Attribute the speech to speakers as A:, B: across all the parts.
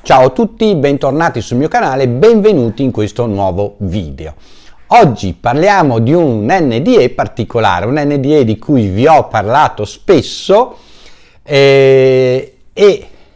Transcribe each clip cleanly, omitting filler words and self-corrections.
A: Ciao a tutti, bentornati sul mio canale, benvenuti in questo nuovo video. Oggi parliamo di un NDE particolare, un NDE di cui vi ho parlato spesso e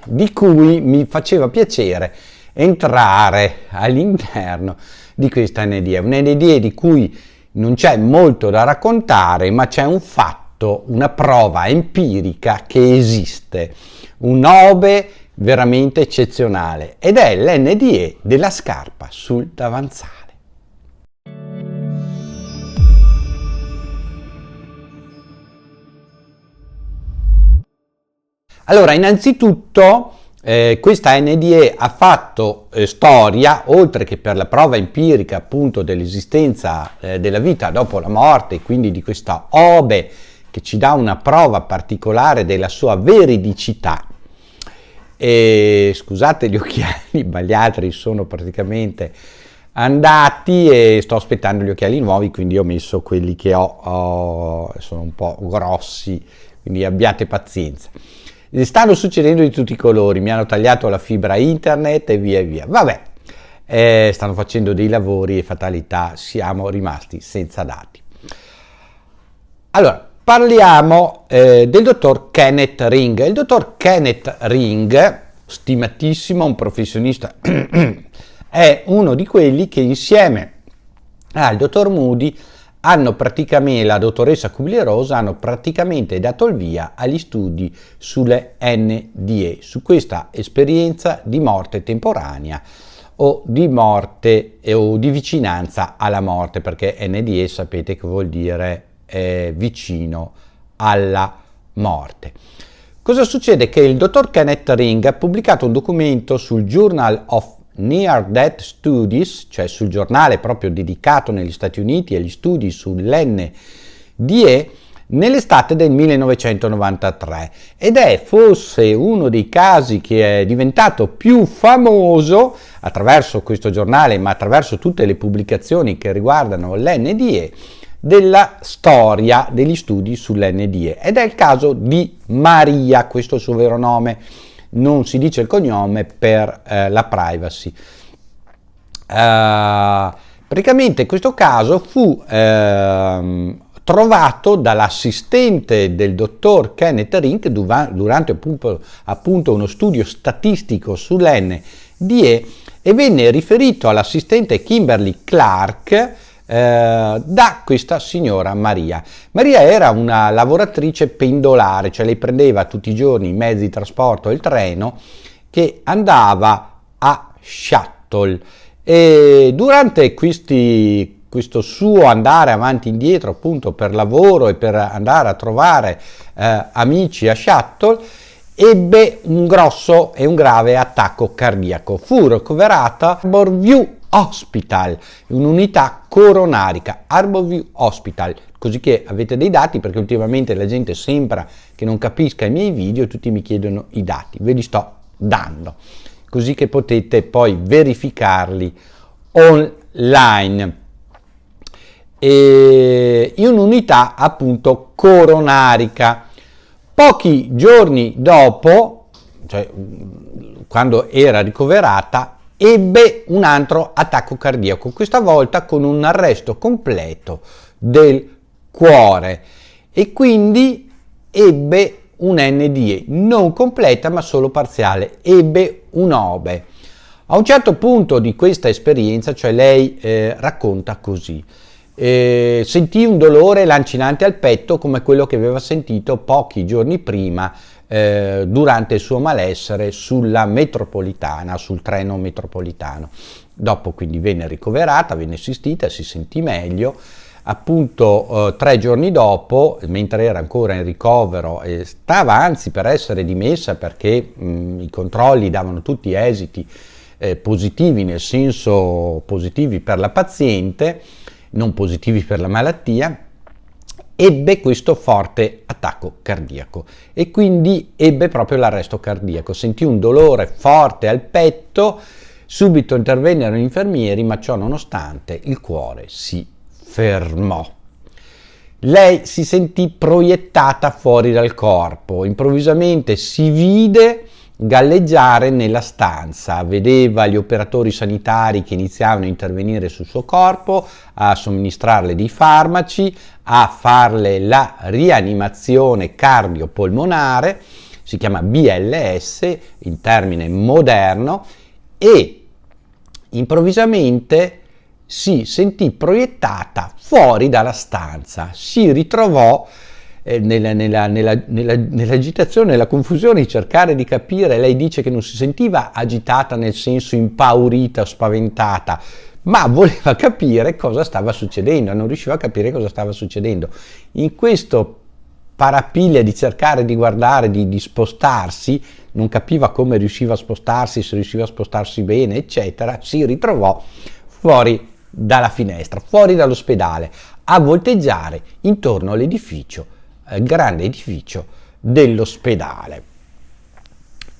A: di cui mi faceva piacere entrare all'interno di questo NDE. Un NDE di cui non c'è molto da raccontare, ma c'è un fatto, una prova empirica che esiste, un ove veramente eccezionale, ed è l'NDE della scarpa sul davanzale. Allora, innanzitutto questa NDE ha fatto storia, oltre che per la prova empirica appunto dell'esistenza della vita dopo la morte, quindi di questa ove che ci dà una prova particolare della sua veridicità. E scusate gli occhiali, ma gli altri sono praticamente andati e sto aspettando gli occhiali nuovi, quindi ho messo quelli che ho, sono un po' grossi, quindi abbiate pazienza. Stanno succedendo di tutti i colori, mi hanno tagliato la fibra internet e via via. Vabbè, stanno facendo dei lavori e fatalità, siamo rimasti senza dati. Allora, parliamo del dottor Kenneth Ring. Il dottor Kenneth Ring, stimatissimo, un professionista, è uno di quelli che insieme al dottor Moody la dottoressa Kubler-Ross hanno praticamente dato il via agli studi sulle NDE, su questa esperienza di morte temporanea o di morte o di vicinanza alla morte, perché NDE sapete che vuol dire vicino alla morte. Cosa succede? Che il dottor Kenneth Ring ha pubblicato un documento sul Journal of Near Death Studies, cioè sul giornale proprio dedicato negli Stati Uniti agli studi sull'NDE, nell'estate del 1993, ed è forse uno dei casi che è diventato più famoso attraverso questo giornale, ma attraverso tutte le pubblicazioni che riguardano l'NDE, della storia degli studi sull'NDE, ed è il caso di Maria, questo è il suo vero nome, non si dice il cognome per la privacy. Praticamente questo caso fu trovato dall'assistente del dottor Kenneth Ring durante appunto uno studio statistico sull'NDE, e venne riferito all'assistente Kimberly Clark da questa signora Maria. Maria era una lavoratrice pendolare, cioè lei prendeva tutti i giorni i mezzi di trasporto e il treno che andava a Shuttle, e durante questo suo andare avanti e indietro appunto per lavoro e per andare a trovare amici a Shuttle, ebbe un grosso e un grave attacco cardiaco. Fu ricoverata a Harborview Hospital, un'unità coronarica, Harborview Hospital, così che avete dei dati, perché ultimamente la gente sembra che non capisca i miei video e tutti mi chiedono i dati, ve li sto dando, così che potete poi verificarli online. E in un'unità appunto coronarica. Pochi giorni dopo, cioè quando era ricoverata, ebbe un altro attacco cardiaco, questa volta con un arresto completo del cuore, e quindi ebbe un NDE non completa ma solo parziale, ebbe un OBE. A un certo punto di questa esperienza, cioè lei racconta così: sentì un dolore lancinante al petto come quello che aveva sentito pochi giorni prima durante il suo malessere sulla metropolitana, sul treno metropolitano. Dopo quindi venne ricoverata, venne assistita, si sentì meglio. Appunto 3 giorni dopo, mentre era ancora in ricovero, stava anzi per essere dimessa perché i controlli davano tutti esiti positivi, nel senso positivi per la paziente, non positivi per la malattia, ebbe questo forte attacco cardiaco e quindi ebbe proprio l'arresto cardiaco. Sentì un dolore forte al petto, subito intervennero gli infermieri, ma ciò nonostante il cuore si fermò. Lei si sentì proiettata fuori dal corpo, improvvisamente si vide galleggiare nella stanza, vedeva gli operatori sanitari che iniziavano a intervenire sul suo corpo, a somministrarle dei farmaci, a farle la rianimazione cardiopolmonare, si chiama BLS in termine moderno, e improvvisamente si sentì proiettata fuori dalla stanza, si ritrovò nell'agitazione, nella confusione di cercare di capire. Lei dice che non si sentiva agitata nel senso impaurita o spaventata, ma voleva capire cosa stava succedendo, non riusciva a capire cosa stava succedendo. In questo parapiglia di cercare di guardare, di spostarsi, non capiva come riusciva a spostarsi, se riusciva a spostarsi bene, eccetera, si ritrovò fuori dalla finestra, fuori dall'ospedale, a volteggiare intorno all'edificio, al grande edificio dell'ospedale.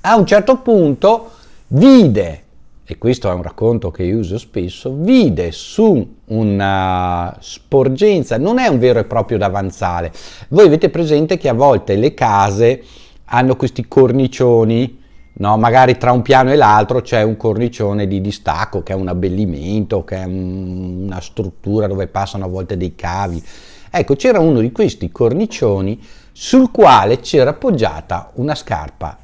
A: A un certo punto vide, e questo è un racconto che io uso spesso, vide su una sporgenza, non è un vero e proprio davanzale. Voi avete presente che a volte le case hanno questi cornicioni, no? Magari tra un piano e l'altro c'è un cornicione di distacco che è un abbellimento, che è una struttura dove passano a volte dei cavi. Ecco, c'era uno di questi cornicioni sul quale c'era appoggiata una scarpa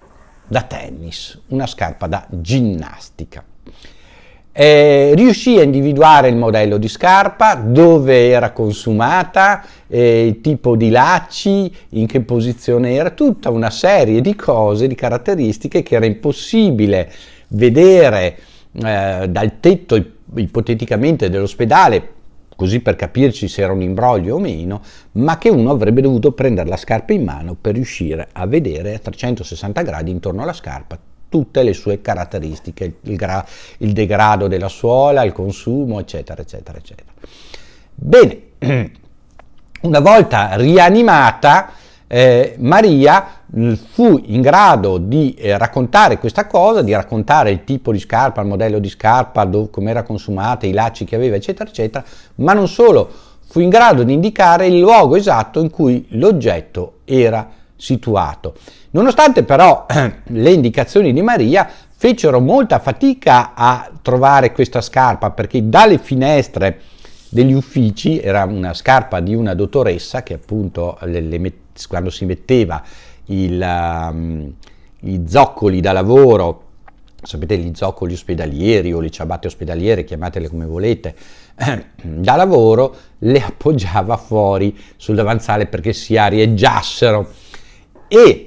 A: da tennis, una scarpa da ginnastica. Riuscì a individuare il modello di scarpa, dove era consumata, il tipo di lacci, in che posizione era, tutta una serie di cose, di caratteristiche che era impossibile vedere dal tetto ipoteticamente dell'ospedale, così per capirci se era un imbroglio o meno, ma che uno avrebbe dovuto prendere la scarpa in mano per riuscire a vedere a 360 gradi intorno alla scarpa tutte le sue caratteristiche, il degrado della suola, il consumo, eccetera, eccetera, eccetera. Bene, una volta rianimata, Maria fu in grado di raccontare questa cosa, di raccontare il tipo di scarpa, il modello di scarpa, come era consumata, i lacci che aveva, eccetera, eccetera, ma non solo, fu in grado di indicare il luogo esatto in cui l'oggetto era situato. Nonostante però le indicazioni di Maria, fecero molta fatica a trovare questa scarpa, perché dalle finestre degli uffici, era una scarpa di una dottoressa che appunto quando si metteva i zoccoli da lavoro, sapete, gli zoccoli ospedalieri o le ciabatte ospedaliere, chiamatele come volete, da lavoro, le appoggiava fuori sul davanzale perché si arieggiassero, e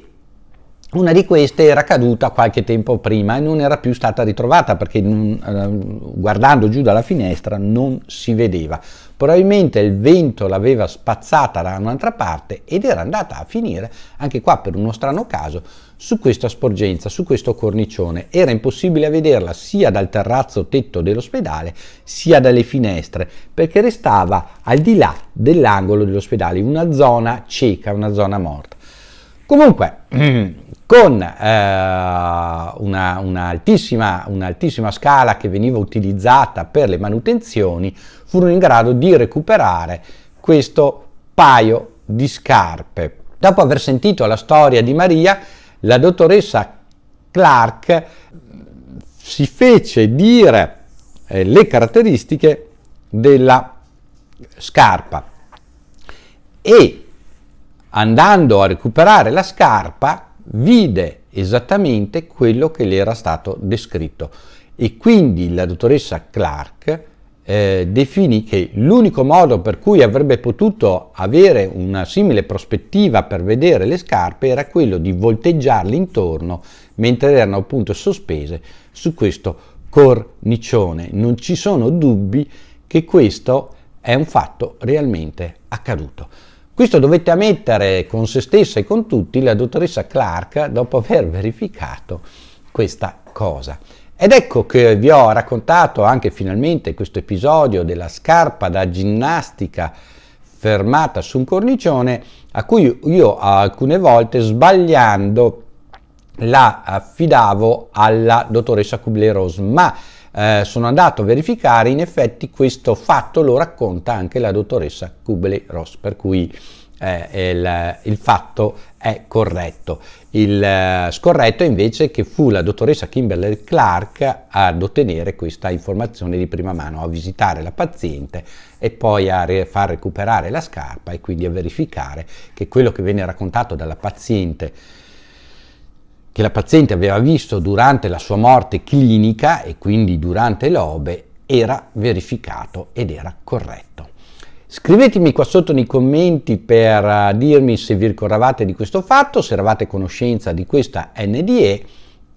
A: una di queste era caduta qualche tempo prima e non era più stata ritrovata perché guardando giù dalla finestra non si vedeva. Probabilmente il vento l'aveva spazzata da un'altra parte ed era andata a finire, anche qua per uno strano caso, su questa sporgenza, su questo cornicione. Era impossibile vederla sia dal terrazzo tetto dell'ospedale sia dalle finestre, perché restava al di là dell'angolo dell'ospedale, una zona cieca, una zona morta. Comunque, con un'altissima scala che veniva utilizzata per le manutenzioni, furono in grado di recuperare questo paio di scarpe. Dopo aver sentito la storia di Maria, la dottoressa Clark si fece dire le caratteristiche della scarpa e, andando a recuperare la scarpa, vide esattamente quello che le era stato descritto, e quindi la dottoressa Clark definì che l'unico modo per cui avrebbe potuto avere una simile prospettiva per vedere le scarpe era quello di volteggiarle intorno mentre erano appunto sospese su questo cornicione. Non ci sono dubbi che questo è un fatto realmente accaduto. Questo dovette ammettere con se stessa e con tutti la dottoressa Clark dopo aver verificato questa cosa. Ed ecco che vi ho raccontato anche finalmente questo episodio della scarpa da ginnastica fermata su un cornicione, a cui io alcune volte, sbagliando, la affidavo alla dottoressa Kubler-Ross, ma sono andato a verificare, in effetti questo fatto lo racconta anche la dottoressa Kubler-Ross, per cui il fatto è corretto. Il scorretto invece che fu la dottoressa Kimberly Clark ad ottenere questa informazione di prima mano, a visitare la paziente e poi a far recuperare la scarpa e quindi a verificare che quello che venne raccontato dalla paziente, che la paziente aveva visto durante la sua morte clinica e quindi durante l'OBE, era verificato ed era corretto. Scrivetemi qua sotto nei commenti per dirmi se vi ricordavate di questo fatto, se eravate a conoscenza di questa NDE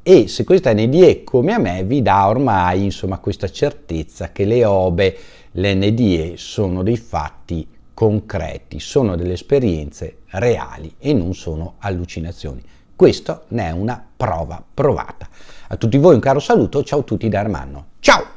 A: e se questa NDE, come a me, vi dà ormai insomma questa certezza che le OBE, le NDE sono dei fatti concreti, sono delle esperienze reali e non sono allucinazioni. Questo ne è una prova provata. A tutti voi un caro saluto, ciao a tutti da Ermanno. Ciao!